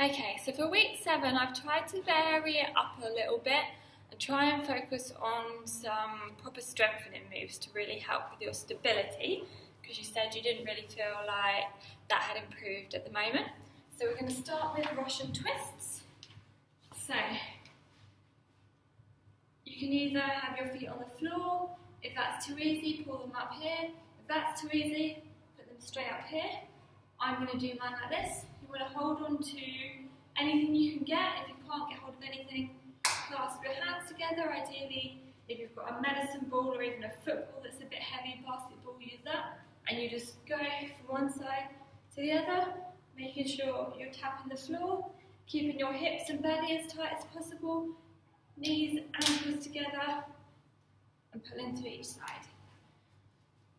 Okay, so for week 7, I've tried to vary it up a little bit and try and focus on some proper strengthening moves to really help with your stability, because you said you didn't really feel like that had improved at the moment. So we're going to start with Russian twists. So you can either have your feet on the floor. If that's too easy, pull them up here. If that's too easy, put them straight up here. I'm going to do mine like this. You want to hold on to anything you can get. If you can't get hold of anything, clasp your hands together. Ideally, if you've got a medicine ball or even a football that's a bit heavy, basketball, use that. And you just go from one side to the other, making sure you're tapping the floor, keeping your hips and belly as tight as possible, knees, ankles together, and pulling to each side.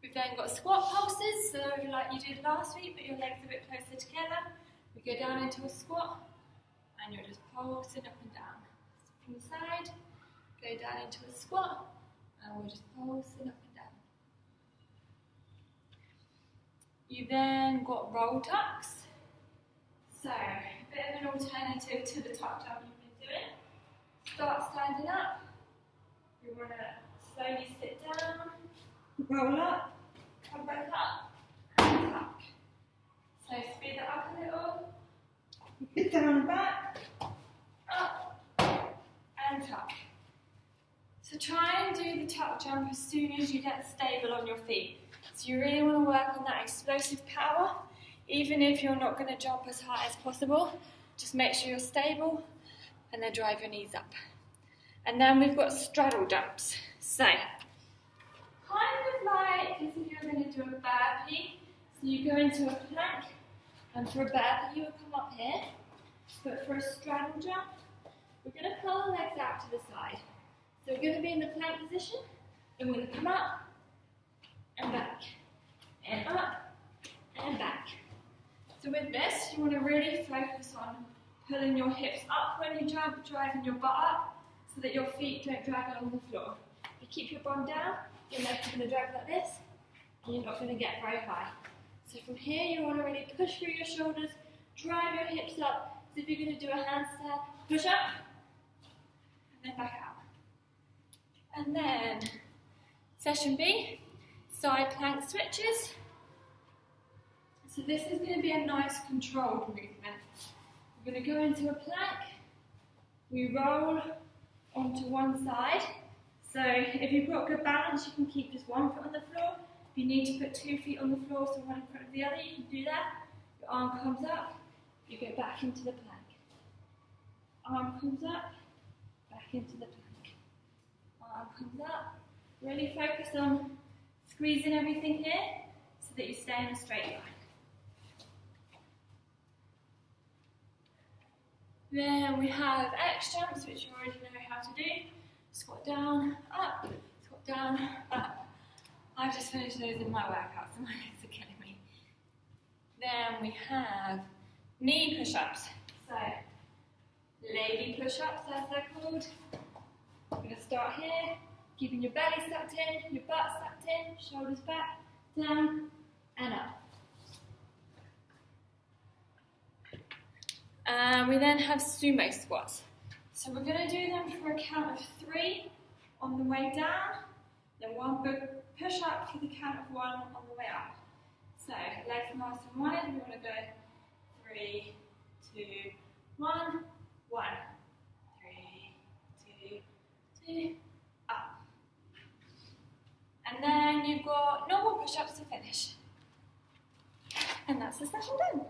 We've then got squat pulses, so like you did last week, but your legs a bit closer together. We go down into a squat, and you're just pulsing up and down. So from the side, go down into a squat, and we're just pulsing up and down. You then got roll tucks. So, a bit of an alternative to the tuck jump you've been doing. Start standing up. We want to slowly sit down, roll up, come back up, and tuck. So speed it up a little, get down and back, up, and tuck. So try and do the tuck jump as soon as you get stable on your feet. So you really want to work on that explosive power, even if you're not going to jump as high as possible. Just make sure you're stable, and then drive your knees up. And then we've got straddle jumps. So, kind of like as if you're going to do a burpee. So you go into a plank, and for a burpee you will come up here. But for a straddle jump, we're going to pull the legs out to the side. So we're going to be in the plank position, and we're going to come up, and back, and up, and back. So with this, you want to really focus on pulling your hips up when you jump, driving your butt up, so that your feet don't drag along the floor. You keep your bum down, your legs are going to drag like this, and you're not going to get very high. So from here, you want to really push through your shoulders, drive your hips up. So if you're going to do a handstand, push up, and then back out. And then, session B, side plank switches. So this is going to be a nice controlled movement. We're going to go into a plank, we roll onto one side. So if you've got good balance, you can keep just one foot on the floor. If you need to put 2 feet on the floor, so one in front of the other, you can do that. Your arm comes up, you go back into the plank. Arm comes up, back into the plank. Arm comes up. Really focus on squeezing everything here so that you stay in a straight line. Then we have X jumps, which you already know how to do. Squat down, up, squat down, up. I've just finished those in my workout, so my legs are killing me. Then we have knee push-ups. So, lady push-ups, as they're called. We're going to start here, keeping your belly sucked in, your butt sucked in, shoulders back, down, and up. We then have sumo squats. So we're going to do them for a count of 3 on the way down, then one big push up for the count of 1 on the way up. So legs nice and wide, we want to go 3, 2, 1, 1, 3, 2, 2, up. And then you've got normal push-ups to finish. And that's the session done.